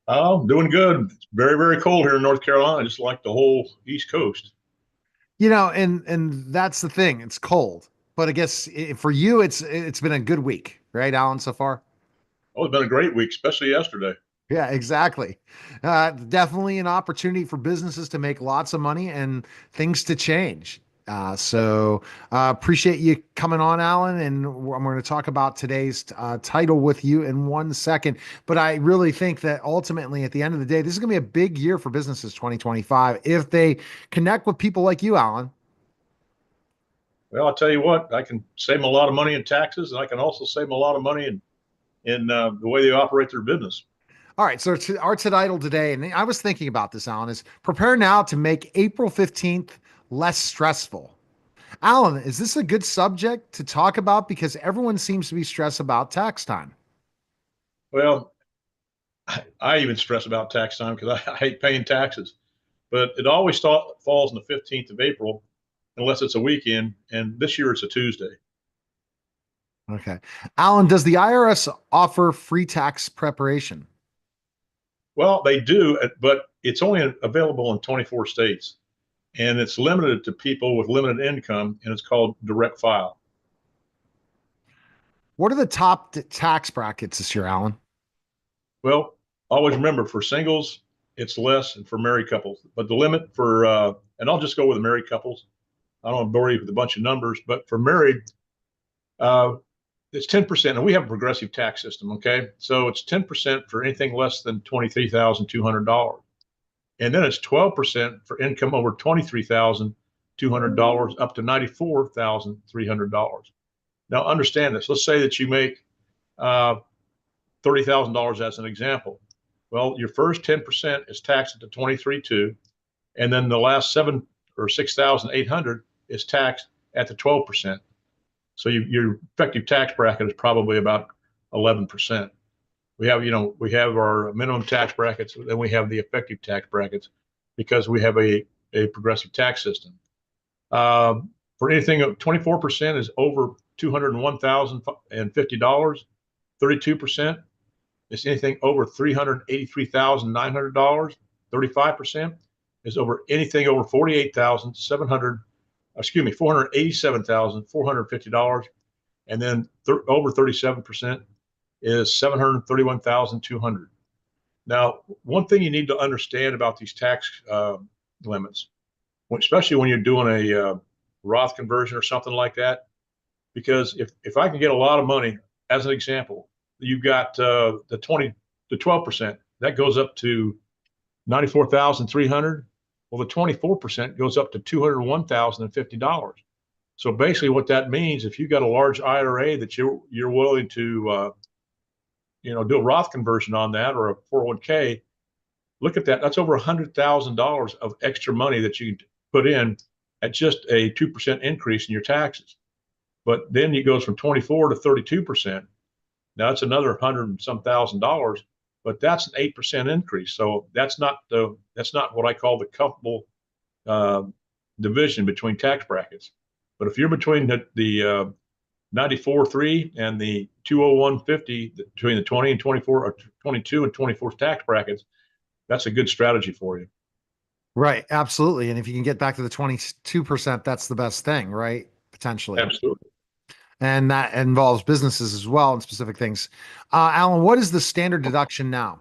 Oh, doing good. It's very, very cold here in North Carolina, just like the whole East Coast. And that's the thing. It's cold, but I guess for you, it's been a good week, right, Alan, so far? Oh, it's been a great week, especially yesterday. Yeah, exactly. Definitely an opportunity for businesses to make lots of money and things to change. Appreciate you coming on, Alan. And I'm going to talk about today's title with you in 1 second. But I really think that ultimately, at the end of the day, this is going to be a big year for businesses 2025 if they connect with people like you, Alan. Well, I'll tell you what, I can save them a lot of money in taxes, and I can also save them a lot of money in the way they operate their business. All right. So our title today, and I was thinking about this, Alan, is prepare now to make April 15th less stressful. Alan, is this a good subject to talk about? Because everyone seems to be stressed about tax time. Well, I even stress about tax time because I hate paying taxes, but it always falls on the 15th of April unless it's a weekend, and this year it's a Tuesday. Okay. Alan, does the IRS offer free tax preparation? Well, they do, but it's only available in 24 states. And it's limited to people with limited income, and it's called direct file. What are the top tax brackets this year, Alan? Well, always remember for singles, it's less, and for married couples. But the limit for, and I'll just go with married couples. I don't want to bore you with a bunch of numbers, but for married, uh, it's 10%. And we have a progressive tax system, okay? So it's 10% for anything less than $23,200. And then it's 12% for income over $23,200 up to $94,300. Now, understand this. Let's say that you make uh, $30,000 as an example. Well, your first 10% is taxed at the 23.2, and then the last seven or 6,800 is taxed at the 12%. So your effective tax bracket is probably about 11%. We have our minimum tax brackets, then we have the effective tax brackets because we have a progressive tax system. For anything, 24% is over $201,050. 32% is anything over $383,900. 35% is over anything over 48,700, excuse me, $487,450. And then over 37% is 731,200. Now, one thing you need to understand about these tax limits, especially when you're doing a Roth conversion or something like that, because if I can get a lot of money, as an example, you've got the 12% that goes up to 94,300. Well, the 24% goes up to $201,050. So basically, what that means, if you've got a large IRA that you're willing to do a Roth conversion on that or a 401k, look at that. That's over $100,000 of extra money that you put in at just a 2% increase in your taxes. But then it goes from 24 to 32%. Now it's another hundred and some $1,000, but that's an 8% increase. So that's not what I call the comfortable uh, division between tax brackets. But if you're between the 94.3 and the 201.50, between the 20 and 24 or 22 and 24 tax brackets, that's a good strategy for you. Right. Absolutely. And if you can get back to the 22%, that's the best thing, right? Potentially. Absolutely. And that involves businesses as well and specific things. Alan, what is the standard deduction now?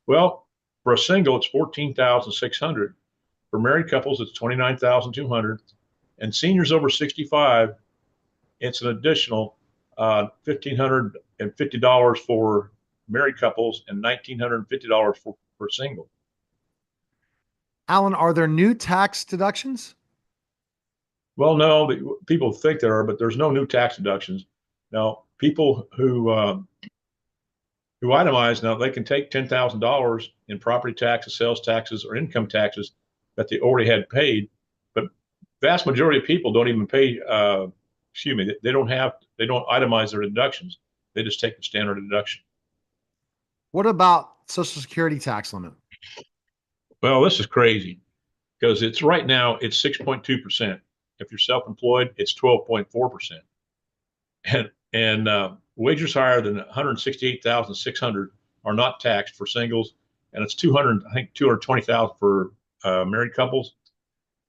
Well, for a single, it's 14,600. For married couples, it's 29,200. And seniors over 65, it's an additional $1,550 for married couples and $1,950 for single. Alan, are there new tax deductions? Well, no, people think there are, but there's no new tax deductions. Now, people who itemize now they can take $10,000 in property taxes, sales taxes, or income taxes that they already had paid, but vast majority of people don't even pay. Excuse me, they don't itemize their deductions. They just take the standard deduction. What about Social Security tax limit? Well, this is crazy because it's right now it's 6.2%. If you're self-employed, it's 12.4%, and wages higher than 168,600 are not taxed for singles, and it's 200, I think 220,000 for married couples.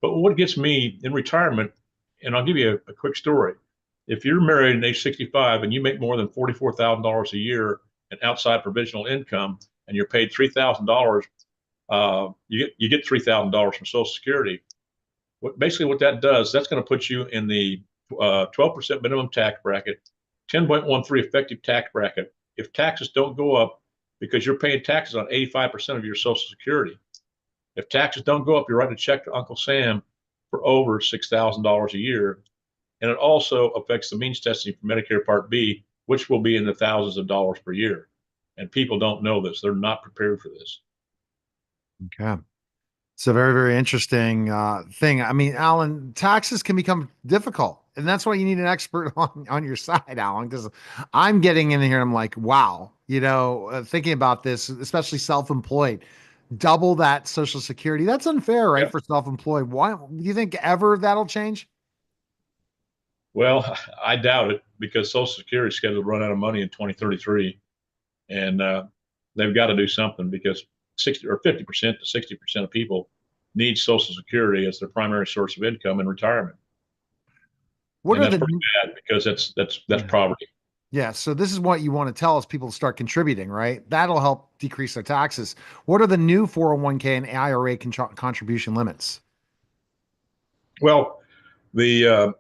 But what gets me in retirement, and I'll give you a quick story. If you're married at age 65 and you make more than $44,000 a year in outside provisional income, and you're paid $3,000, you get $3,000 from Social Security. Basically what that does, that's going to put you in the 12% minimum tax bracket, 10.13 effective tax bracket. If taxes don't go up, because you're paying taxes on 85% of your Social Security. If taxes don't go up, you're writing a check to Uncle Sam for over $6,000 a year. And it also affects the means testing for Medicare Part B, which will be in the thousands of dollars per year. And people don't know this. They're not prepared for this. Okay. It's a very, very interesting thing. I mean, Alan, taxes can become difficult. And that's why you need an expert on your side, Alan, because I'm getting in here and I'm like, wow, thinking about this, especially self-employed, double that Social Security. That's unfair, right? Yeah. For self-employed. Why do you think ever that'll change? Well, I doubt it because Social Security is scheduled to run out of money in 2033. And they've got to do something because 60 or 50% to 60% of people need Social Security as their primary source of income in retirement. What And are that's the pretty bad because that's yeah. poverty. Yeah, so this is what you want to tell us people to start contributing, right? That'll help decrease their taxes. What are the new 401k and IRA contribution limits? Well, the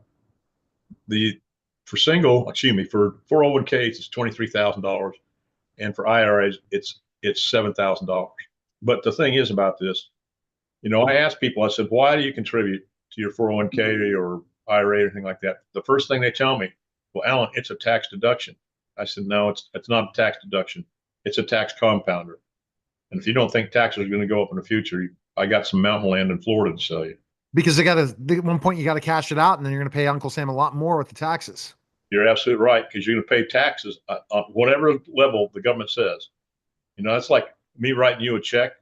the for single, excuse me, for 401ks it's $23,000, and for IRAs it's $7,000. But the thing is about this, I ask people, I said, why do you contribute to your 401k or IRA or anything like that? The first thing they tell me, well, Alan, it's a tax deduction. I said, no, it's not a tax deduction. It's a tax compounder. And if you don't think taxes are going to go up in the future, I got some mountain land in Florida to sell you. Because at one point you got to cash it out, and then you're going to pay Uncle Sam a lot more with the taxes. You're absolutely right because you're going to pay taxes on whatever level the government says. That's like me writing you a check,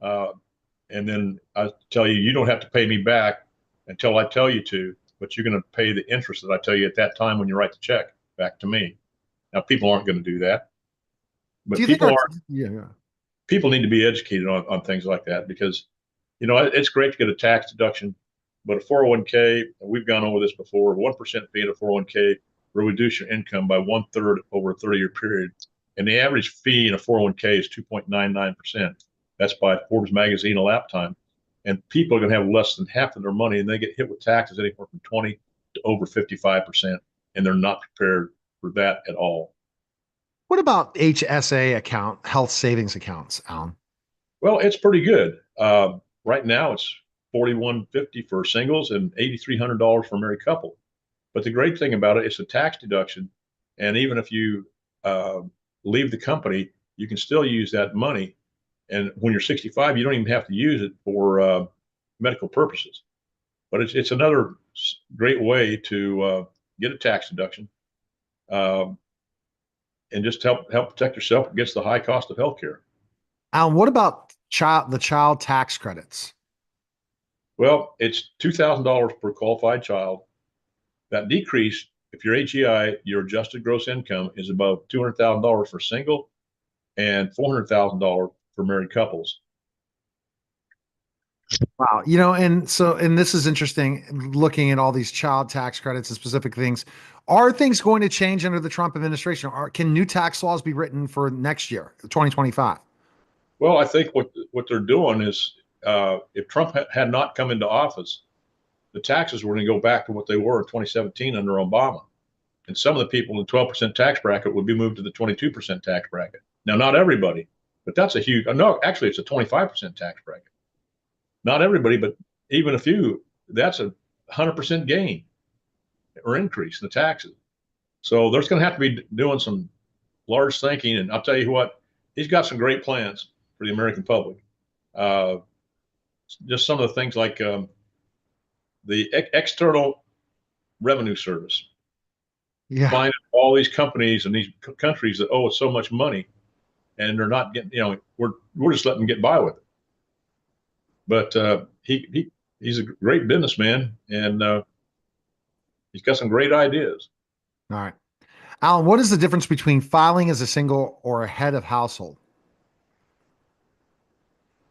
and then I tell you you don't have to pay me back until I tell you to, but you're going to pay the interest that I tell you at that time when you write the check back to me. Now people aren't going to do that, but Do you think yeah. People need to be educated on things like that because it's great to get a tax deduction, but a 401k, we've gone over this before, 1% fee in a 401k will reduce your income by 1/3 over a 30-year period. And the average fee in a 401k is 2.99%. That's by Forbes magazine a lap time. And people are going to have less than half of their money, and they get hit with taxes anywhere from 20 to over 55%. And they're not prepared for that at all. What about HSA account, health savings accounts, Alan? Well, it's pretty good. Right now, it's $4,150 for singles and $8,300 for a married couple. But the great thing about it, it's a tax deduction, and even if you leave the company, you can still use that money. And when you're 65, you don't even have to use it for medical purposes. But it's another great way to get a tax deduction and just help protect yourself against the high cost of healthcare. Alan, what about the child tax credits? Well, it's $2,000 per qualified child. That decrease, if you're AGI, your adjusted gross income is above $200,000 for single and $400,000 for married couples. Wow. And this is interesting looking at all these child tax credits and specific things. Are things going to change under the Trump administration? Can new tax laws be written for next year, 2025? Well, I think what they're doing is if Trump had not come into office, the taxes were going to go back to what they were in 2017 under Obama. And some of the people in the 12% tax bracket would be moved to the 22% tax bracket. Now, not everybody, but that's a huge, no, actually, it's a 25% tax bracket. Not everybody, but even a few, that's a 100% gain or increase in the taxes. So there's going to have to be doing some large thinking. And I'll tell you what, he's got some great plans for the American public. Just some of the things like the External Revenue Service. Yeah. Find all these companies and these countries that owe us so much money, and they're not getting. We're just letting them get by with it. But he's a great businessman, and he's got some great ideas. All right. Alan, what is the difference between filing as a single or a head of household?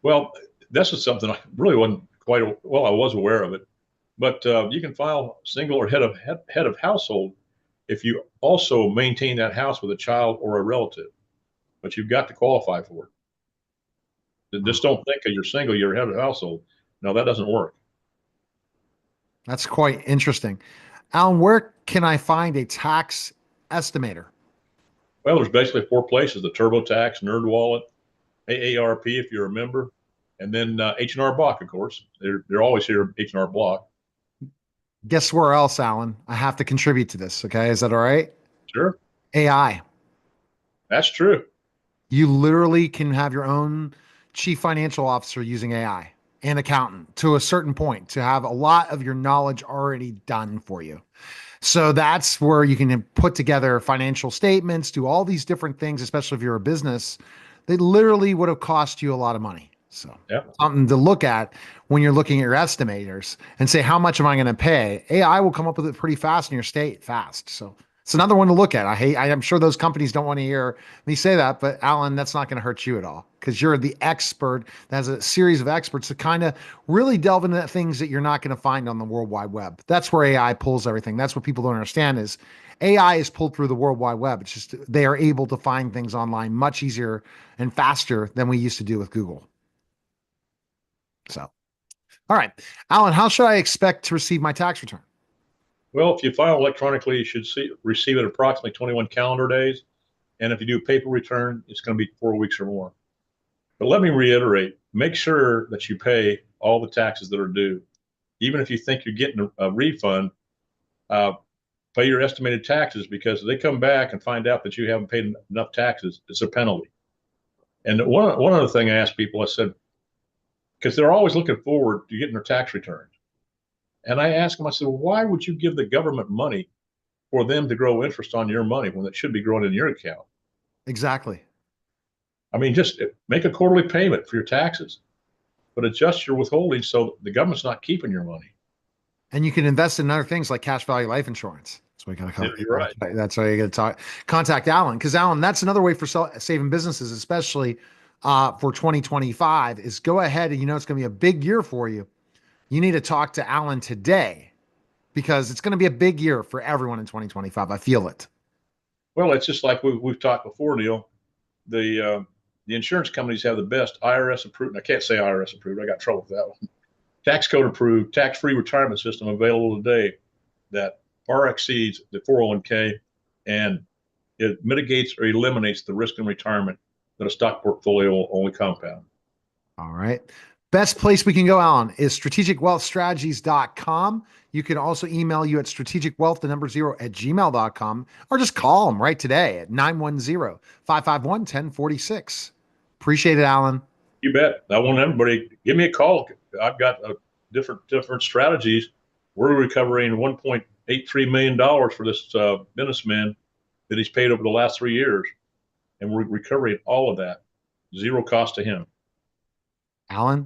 Well, this is something I really wasn't well. I was aware of it, but you can file single or head of household if you also maintain that house with a child or a relative. But you've got to qualify for it. Oh, Just don't think that you're single, you're head of household. No, that doesn't work. that's quite interesting. Alan, where can I find a tax estimator? Well, there's basically four places: the TurboTax, NerdWallet, AARP if you're a member, and then H&R Block, of course. They're always here, H&R Block. Guess where else, Alan? I have to contribute to this. Okay. Is that all right? Sure, AI. that's true. You literally can have your own chief financial officer using AI and accountant to a certain point to have a lot of your knowledge already done for you. So that's where you can put together financial statements, do all these different things, especially if you're a business. They literally would have cost you a lot of money. So Yeah. something to look at when you're looking at your estimators and say, how much am I going to pay? AI will come up with it pretty fast in your state fast. So it's another one to look at. I'm sure those companies don't want to hear me say that, but Alan, that's not going to hurt you at all because you're the expert that has a series of experts to kind of really delve into things that you're not going to find on the World Wide Web. That's where AI pulls everything. That's what people don't understand is AI is pulled through the World Wide Web. It's just they are able to find things online much easier and faster than we used to do with Google. So, all right, Alan, how should I expect to receive my tax return? Well, if you file electronically, you should receive it approximately 21 calendar days. And if you do a paper return, it's going to be 4 weeks or more. But let me reiterate, make sure that you pay all the taxes that are due. Even if you think you're getting a refund, uh, pay your estimated taxes because if they come back and find out that you haven't paid enough taxes, it's a penalty. And one other thing I asked people, I said, because they're always looking forward to getting their tax returns. And I asked them, I said, well, why would you give the government money for them to grow interest on your money when it should be growing in your account? Exactly. I mean, just make a quarterly payment for your taxes, but adjust your withholding so the government's not keeping your money. And you can invest in other things like cash value life insurance. That's why you got to Yeah, call. you're right. That's why you got to contact Alan because Alan, that's another way for saving businesses, especially for 2025. Is go ahead and it's going to be a big year for you. You need to talk to Alan today because it's going to be a big year for everyone in 2025. I feel it. Well, it's just like we've talked before, Neil. The insurance companies have the best IRS approved. I can't say IRS approved. I got trouble with that one. Tax code approved, tax-free retirement system available today that far exceeds the 401k and it mitigates or eliminates the risk in retirement that a stock portfolio will only compound. All right. Best place we can go, Alan, is strategicwealthstrategies.com. You can also email you at strategicwealth, the number 0 at gmail.com, or just call them right today at 910-551-1046. Appreciate it, Alan. You bet. I want everybody give me a call. I've got different strategies. We're recovering $1.83 million for this businessman that he's paid over the last 3 years, and we're recovering all of that, zero cost to him. Alan,